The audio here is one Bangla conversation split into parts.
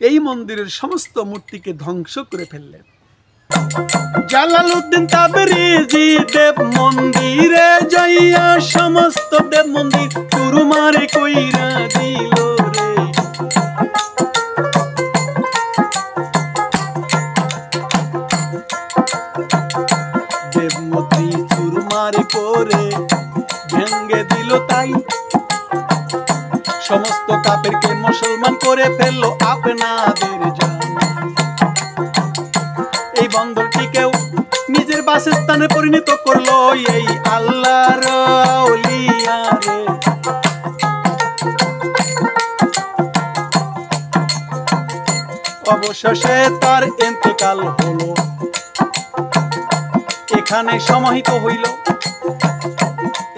এই মন্দিরের সমস্ত মূর্তিকে ধ্বংস করে ফেললেন। জালালউদ্দিন তাবরিজি দেব মন্দিরে যাইয়া সমস্ত দেব মন্দির চুরমারে কইরা দিল রে। দেব মূর্তি চুরমারে করে ভেঙ্গে দিল, তাই সমস্ত কাফেরকে মুসলমান করে ফেললো আপনাদের জানাই। এই বন্দরটিকেও নিজের বাসস্থানে পরিণত করলো এই আল্লাহর আউলিয়া রে। অবশেষে তার ইন্তেকাল হলো, এখানে সমাহিত হইল।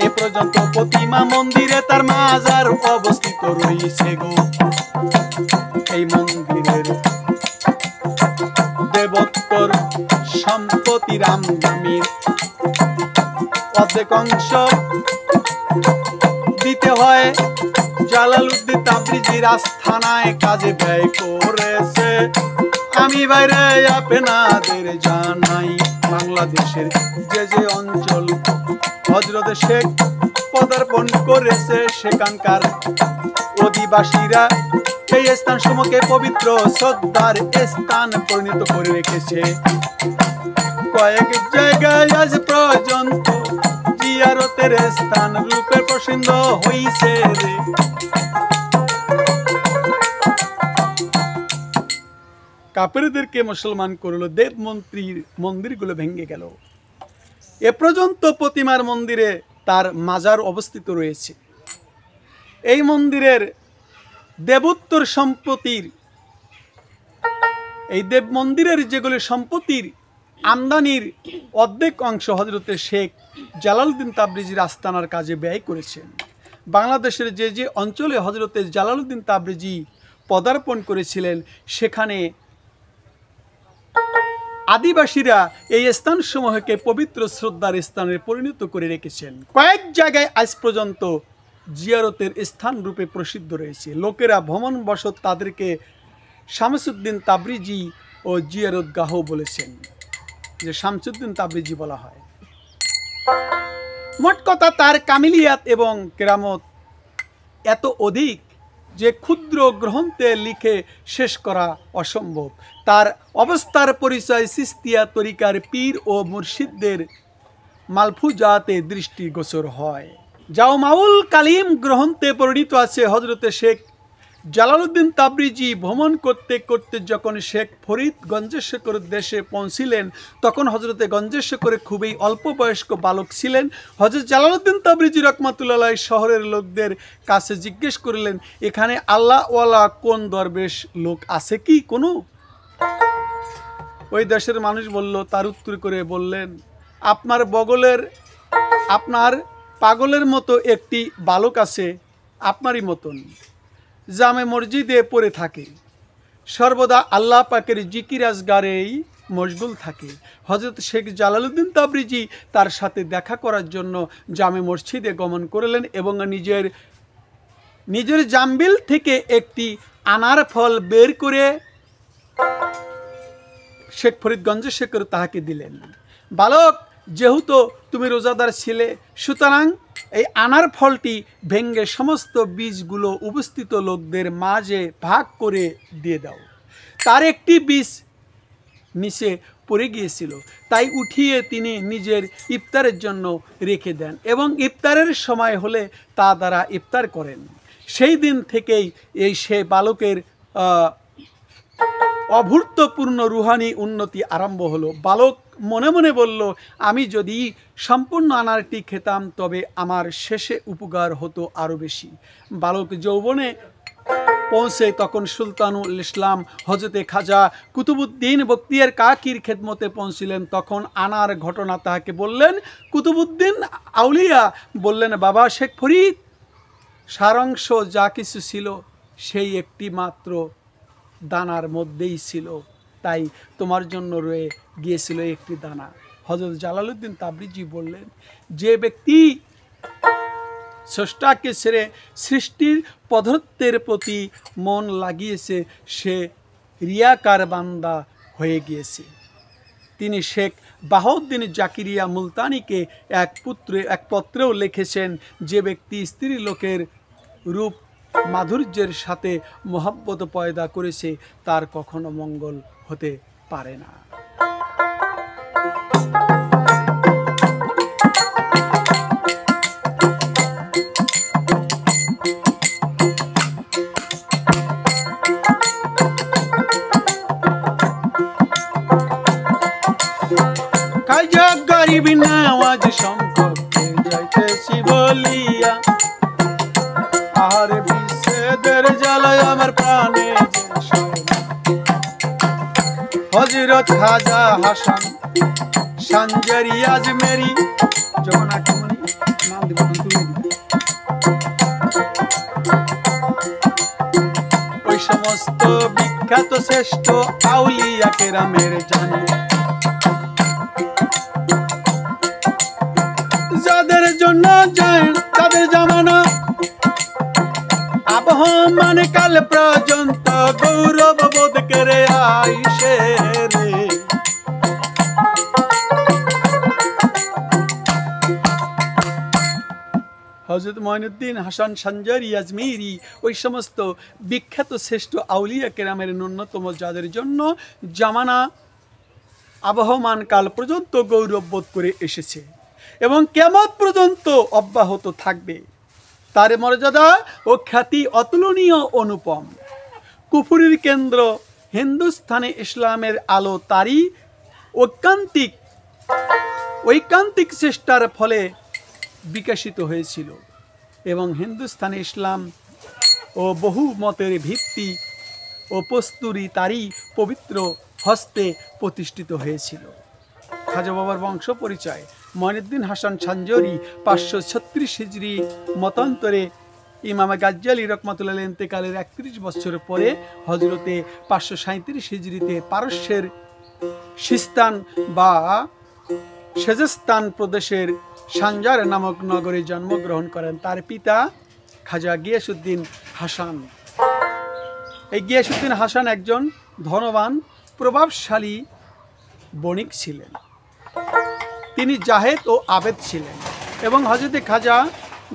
এ পর্যন্ত প্রতিমা মন্দিরে তার মাজার অবস্থিত রয়েছে গো। এই মন্দিরের দেবত্বর সম্পত্তি রামনামীর অর্ধেক অংশ দিতে হয় জালালউদ্দিন তাবরিজির আস্থানায় কাজে ব্যয় করেছে। আমি বাইরে আপনাদের জানাই, বাংলাদেশের যে যে অঞ্চল হযরত শেখ পদার্পণ করেছে সেখানকার অধিবাসীরা এই স্থান সমূহকে পবিত্র শ্রদ্ধার স্থান পরিণত করে রেখেছে। কয়েক জায়গায় আজ পর্যন্ত জিয়ারতের স্থান রূপে প্রসিদ্ধ হইছে রে। কাফেরদেরকে মুসলমান করলো, দেব মন্দিরগুলো ভেঙে গেল। এ পর্যন্ত প্রতিমার মন্দিরে তার মাজার অবস্থিত রয়েছে। এই মন্দিরের দেবোত্তর সম্পত্তির, এই দেব মন্দিরের যেগুলো সম্পত্তির আমদানির অর্ধেক অংশ হযরতে শেখ জালালউদ্দিন তাবরিজির আস্তানার কাজে ব্যয় করেছেন। বাংলাদেশের যে যে অঞ্চলে হযরতে জালালউদ্দিন তাবরিজি পদার্পণ করেছিলেন সেখানে আদিবাসীরা এই স্থানসমূহকে পবিত্র শ্রদ্ধার স্থানে পরিণত করে রেখেছেন। কয়েক জায়গায় আজ পর্যন্ত জিয়ারতের স্থান রূপে প্রসিদ্ধ রয়েছে। লোকেরা ভ্রমণবশত তাদেরকে শামসুদ্দিন তাবরিজি ও জিয়ারতগাহ বলেছেন, যে শামসুদ্দিন তাবরিজি বলা হয়। মোট কথা তার কামিলিয়াত এবং কেরামত এত অধিক যে ক্ষুদ্র গ্রন্থে লিখে শেষ করা অসম্ভব। তার অবস্থার পরিচয় চিশতিয়া তরিকার পীর ও মুর্শিদদের মালফুজাতে দৃষ্টিগোচর হয়। জাওমাউল কালিম গ্রন্থে পরিণত আছে হযরতে শেখ জালালউদ্দিন তাবরিজি ভ্রমণ করতে করতে যখন শেখ ফরিদ গঞ্জেশ্বর দেশে পৌঁছিলেন তখন হযরতে গঞ্জেশ্বরে খুবই অল্প বয়স্ক বালক ছিলেন। হযরত জালালউদ্দিন তাবরিজি রহমাতুল্লাহ শহরের লোকদের কাছে জিজ্ঞেস করলেন, এখানে আল্লাহওয়ালা কোন দরবেশ লোক আছে কি কোনো? ওই দেশের মানুষ বলল, তার উত্তর করে বললেন, আপনার বগলের, আপনার পাগলের মতো একটি বালক আছে, আপনারই মতন, জামে মসজিদে পড়ে থাকে, সর্বদা আল্লাহ পাকের জিকির আজগারেই মশগুল থাকে। হযরত শেখ জালালউদ্দিন তাবরিজি তার সাথে দেখা করার জন্য জামে মসজিদে গমন করলেন এবং নিজের জামবিল থেকে একটি আনার ফল বের করে শেখ ফরিদগঞ্জে শেখর তাহাকে দিলেন। বালক, যেহেতু তুমি রোজাদার ছিলে, সুতরাং এই আনার ফলটি ভেঙ্গে সমস্ত বীজগুলো উপস্থিত লোকদের মাঝে ভাগ করে দিয়ে দাও। তার একটি বীজ নিচে পড়ে গিয়েছিল, তাই উঠিয়ে তিনি নিজের ইফতারের জন্য রেখে দেন এবং ইফতারের সময় হলে তা দ্বারা ইফতার করেন। সেই দিন থেকেই সে বালকের অভূতপূর্ণ রুহানি উন্নতি আরম্ভ হলো। বালক মনে মনে বলল, আমি যদি সম্পূর্ণ আনারটি খেতাম তবে আমার শেষে উপকার হতো আরও বেশি। বালক যৌবনে পৌঁছে তখন সুলতানুল ইসলাম হযরতে খাজা কুতুবউদ্দিন বখতিয়ার কাকির খেদমতে পৌঁছিলেন। তখন আনার ঘটনা তাহাকে বললেন। কুতুবউদ্দিন আউলিয়া বললেন, বাবা শেখ ফরিদ, সারাংশ যা কিছু ছিল সেই একটি মাত্র দানার মধ্যেই ছিল, তাই তোমার জন্য রয়ে গিয়েছিল একটি দানা। হযরত জালালউদ্দিন তাবরিজি বললেন, যে ব্যক্তি স্রষ্টাকে ছেড়ে সৃষ্টির পদার্থের প্রতি মন লাগিয়েছে সে রিয়াকার বান্দা হয়ে গিয়েছে। তিনি শেখ বাহাউদ্দিন জাকিরিয়া মুলতানিকে এক পত্রেও লিখেছেন, যে ব্যক্তি স্ত্রী লোকের রূপ মাধুর্যের সাথে মোহাব্বত পয়দা করেছে তার কখনো মঙ্গল হতে পারে না। খাজা গরিব নওয়াজ সম্পর্কে যাইতেছি বলিয়া, আর বিচ্ছেদের জ্বালায় আমার প্রাণে হযরত খাজা হাসান সানজারি আজমেরি জগন্নাথমণি নাম দিব ওই সমস্ত বিখ্যাত শ্রেষ্ঠ আউলিয়া কেরামের জানি, যাদের জন্য তাদের জামানা আবহমান কাল পর্যন্ত গৌরব বোধ করে আইসে রে। হযরত মঈনুদ্দিন হাসান সানজারি আজমেরি ওই সমস্ত বিখ্যাত শ্রেষ্ঠ আউলিয়া কেরামের ন্যূনতম, যাদের জন্য জামানা আবহমান কাল পর্যন্ত গৌরব বোধ করে এসেছে এবং কিয়ামত পর্যন্ত অব্যাহত থাকবে। তার মর্যাদা ও খ্যাতি অতুলনীয়, অনুপম। কুফুরির কেন্দ্র হিন্দুস্থানে ইসলামের আলো তারই ঐকান্তিক চেষ্টার ফলে বিকশিত হয়েছিল এবং হিন্দুস্থানে ইসলাম ও বহু মতের ভিত্তি ও প্রস্তুরি তারই পবিত্র হস্তে প্রতিষ্ঠিত হয়েছিল। খাজা বাবার বংশ পরিচয়। মঈনুদ্দিন হাসান সানজারি 536 হিজরি মতান্তরে ইমাম গাজ্জালি রহমাতুল্লাহ আলাইহি ইন্তেকালের 31 বছর পরে হজরতে 537 হিজরিতে পারস্যের সিস্তান বা সেজস্তান প্রদেশের সানজার নামক নগরে জন্মগ্রহণ করেন। তার পিতা খাজা গিয়াসউদ্দিন হাসান। এই গিয়াসউদ্দিন হাসান একজন ধনবান প্রভাবশালী বণিক ছিলেন। তিনি জাহেদ ও আবেদ ছিলেন এবং হযরতে খাজা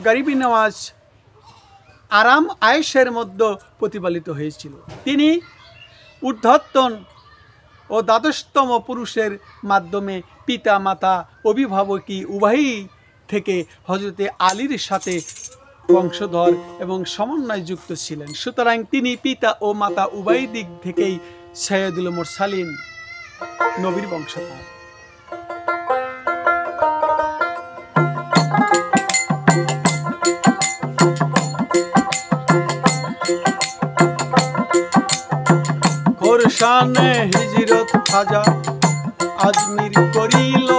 গরিব নওয়াজ আরাম আয়েশের মধ্যে প্রতিপালিত হয়েছিল। তিনি ঊর্ধ্বতন ও দ্বাদশতম পুরুষের মাধ্যমে পিতা মাতা অভিভাবকী উভয়ই থেকে হযরতে আলীর সাথে বংশধর এবং সমন্বয়যুক্ত ছিলেন। সুতরাং তিনি পিতা ও মাতা উভয় দিক থেকেই সাইয়্যিদুল মুরসালিন নবীর বংশধর। খোরশানে হিজরত খাজা আজমির করিল,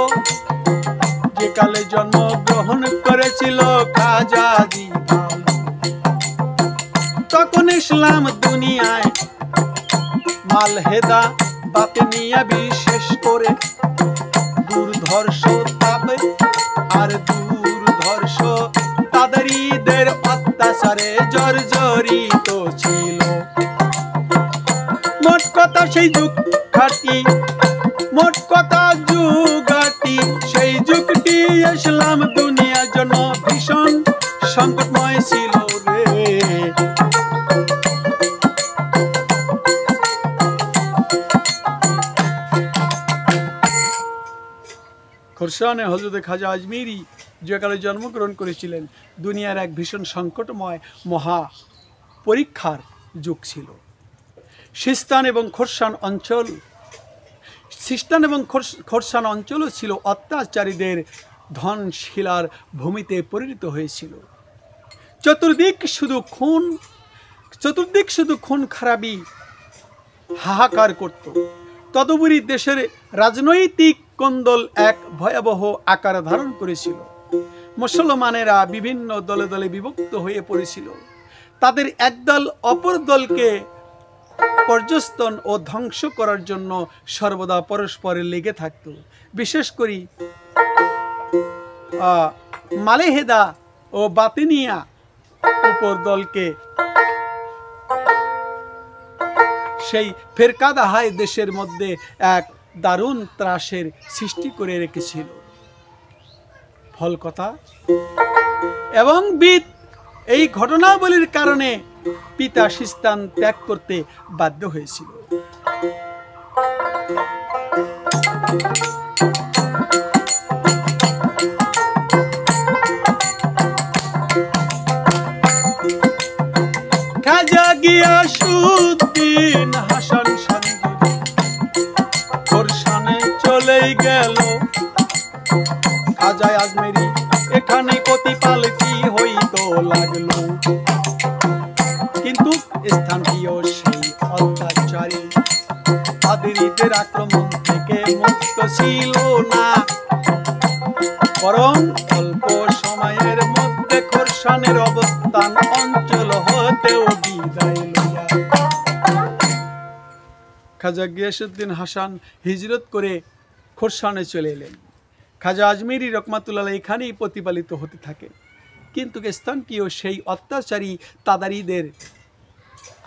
যে কালে জন্মগ্রহণ করেছিল খাজা জিদাল। তখন ইসলাম দুনিয়ায় মালহেদা বাতেনিয়া বিশেষ করে দুর্ধর্ষ তাবে আর দুর্ধর্ষ তাদেরীদের অত্যাচারে জর্জরিত ছিল। মোট কথা সেই যুগটি সেই যুগটি ইসলাম দুনিয়ার জন্য ভীষণ সংকটময় ছিল রে। খোরশানে হযরতে খাজা আজমিরি যে কালে জন্মগ্রহণ করেছিলেন, দুনিয়ার এক ভীষণ সংকটময় মহা পরীক্ষার যুগ ছিল। সিস্তান এবং খোরশান অঞ্চলও ছিল অত্যাচারীদের ধনশিলার ভূমিতে পরিণত হয়েছিল। চতুর্দিক শুধু খুন খারাপি হাহাকার করত। তদুপরি দেশের রাজনৈতিক কোন্দল এক ভয়াবহ আকার ধারণ করেছিল। মুসলমানেরা বিভিন্ন দলে দলে বিভক্ত হয়ে পড়েছিল। তাদের একদল অপর দলকে পর্যস্তন ও ধ্বংস করার জন্য সর্বদা পরস্পরে লেগে থাকত। বিশেষ করে মালেহেদা ও বাতিনিয়া উপর দলকে সেই ফেরকাদাহায় দেশের মধ্যে এক দারুণ ত্রাসের সৃষ্টি করে রেখেছিল। ফল কথা এবং বিদ এই ঘটনাবলীর কারণে পিতা সিস্তান ত্যাগ করতে বাধ্য হয়েছিল। খাজা গিয়াসউদ্দিন হাসান সানজারি খোরসানে চলেই গেল। খাজা আজমেরি এখানে প্রতিপালকি হইতো লাগলো, কিন্তু স্থানীয় সেই অত্যাচারী কাদেরীদের আক্রমণ থেকে মুক্ত ছিল না, বরং অল্প সময়ের মধ্যে খোরসানের অবস্থান অঞ্চল হতেও বিদায় লইয়া খাজা গিয়াসউদ্দিন হাসান হিজরত করে খোরসানে চলে এলেন। খাজা আজমেরি রহমাতুল্লাহ এখানেই প্রতিপালিত হতে থাকে, কিন্তু স্থানীয় সেই অত্যাচারী তাদারিদের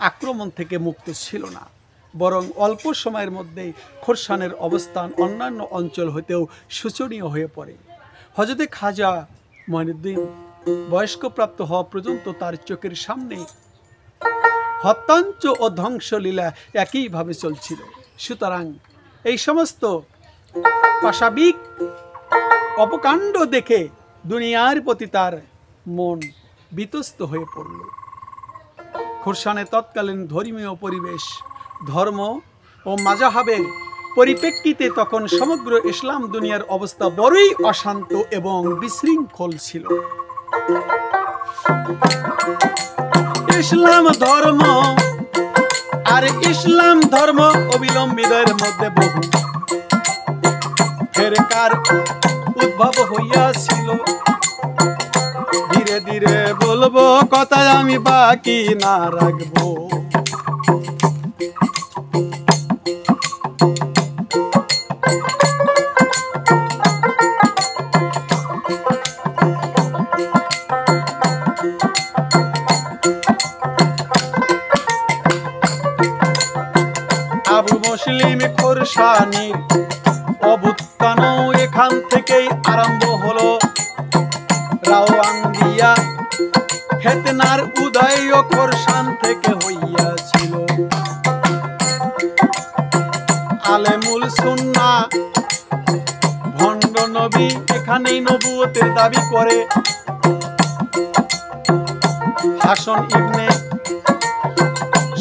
আক্রমণ থেকে মুক্ত ছিল না, বরং অল্প সময়ের মধ্যেই খোরসানের অবস্থান অন্যান্য অঞ্চল হতেও শোচনীয় হয়ে পড়ে। হযরতে খাজা মঈনুদ্দিন বয়স্কপ্রাপ্ত হওয়া পর্যন্ত তার চোখের সামনে হত্যাঞ্চ ও ধ্বংসলীলা একইভাবে চলছিল। সুতরাং এই সমস্ত পাশবিক অপকাণ্ড দেখে দুনিয়ার প্রতি তার মন বিতস্ত হয়ে পড়ল। খোরসানে তৎকালীন ধর্মীয় পরিবেশ, ধর্ম ও মাযহাবের পরিপ্রেক্ষিতে তখন সমগ্র ইসলাম দুনিয়ার অবস্থা বড়ই অশান্ত এবং বিশৃঙ্খল ছিল। ইসলাম ধর্ম অবলম্বীদের মধ্যে বহু ফেরকার উদ্ভব হইয়াছিল। ধীরে ধীরে বলবো কথা, আমি বাকি না রাখবো। আবু মুসলিম খোরসানির অভ্যুত্থান এখান থেকেই আরম্ভ হলো। রাওয়ান্দিয়া ফিতনার উদয় খোরসান থেকে হইয়াছিল। আলেমুল সুন্নাহ ভণ্ড নবী এখানেই নবুয়তের দাবি করে। হাসান ইবনে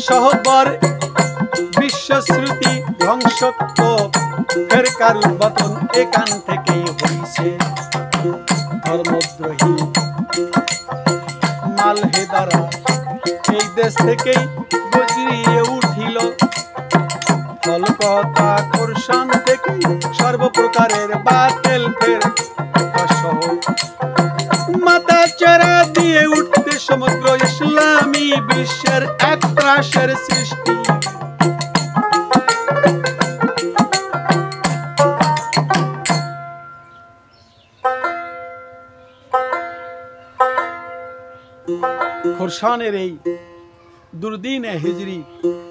শহবর বিশ্বশ্রুতি ধ্বংসত্ব ফেরকার উদ্বোধন এখান থেকেই হয়েছে। ধর্মদ্রোহী মালহেদারা এই দেশ থেকেই গজিয়ে উঠিল। ফলকতা খোরসান থেকে সর্বপ্রকারের বাতিল ফেরকা সহ মাথা চারা দিয়ে উঠতে সমগ্র ইসলামী বিশ্বের এক ত্রাসের সৃষ্টি। খোরসানের এই দুর্দিনে হিজরি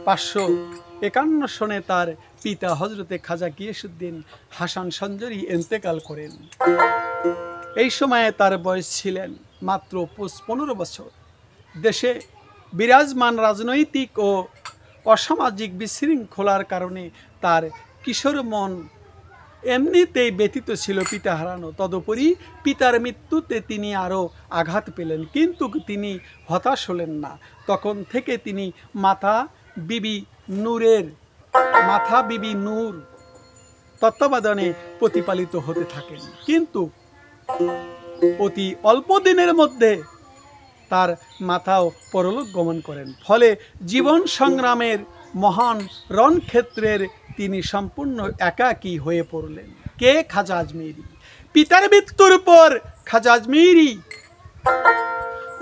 551 সনে তার পিতা হযরতে খাজা গিয়াসউদ্দিন হাসান সানজারি ইন্তেকাল করেন। এই সময়ে তার বয়স ছিলেন মাত্র 15 বছর। দেশে বিরাজমান রাজনৈতিক ও অসামাজিক বিশৃঙ্খলার কারণে তার কিশোর মন এমনিতেই ব্যথিত ছিল পিতা হারানো। তদুপরি পিতার মৃত্যুতে তিনি আরও আঘাত পেলেন, কিন্তু তিনি হতাশ হলেন না। তখন থেকে তিনি মাতা বিবি নূর তত্ত্বাবধানে প্রতিপালিত হতে থাকেন, কিন্তু অতি অল্প দিনের মধ্যে তার মাতাও পরলোক গমন করেন। ফলে জীবন সংগ্রামের মহান রণক্ষেত্রের তিনি সম্পূর্ণ একাকী হয়ে পড়লেন। কে? খাজা আজমেরি। পিতার মৃত্যুর পর খাজা আজমেরি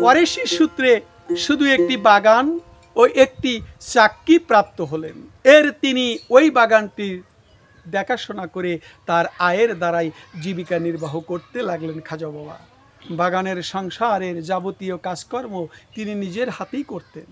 ওয়ারিশি সূত্রে শুধু একটি বাগান ও একটি চাক্কি প্রাপ্ত হলেন। তিনি ওই বাগানটির দেখাশোনা করে তার আয়ের দ্বারাই জীবিকা নির্বাহ করতে লাগলেন। খাজা বাবা বাগানের সংসারের যাবতীয় কাজকর্ম তিনি নিজের হাতেই করতেন।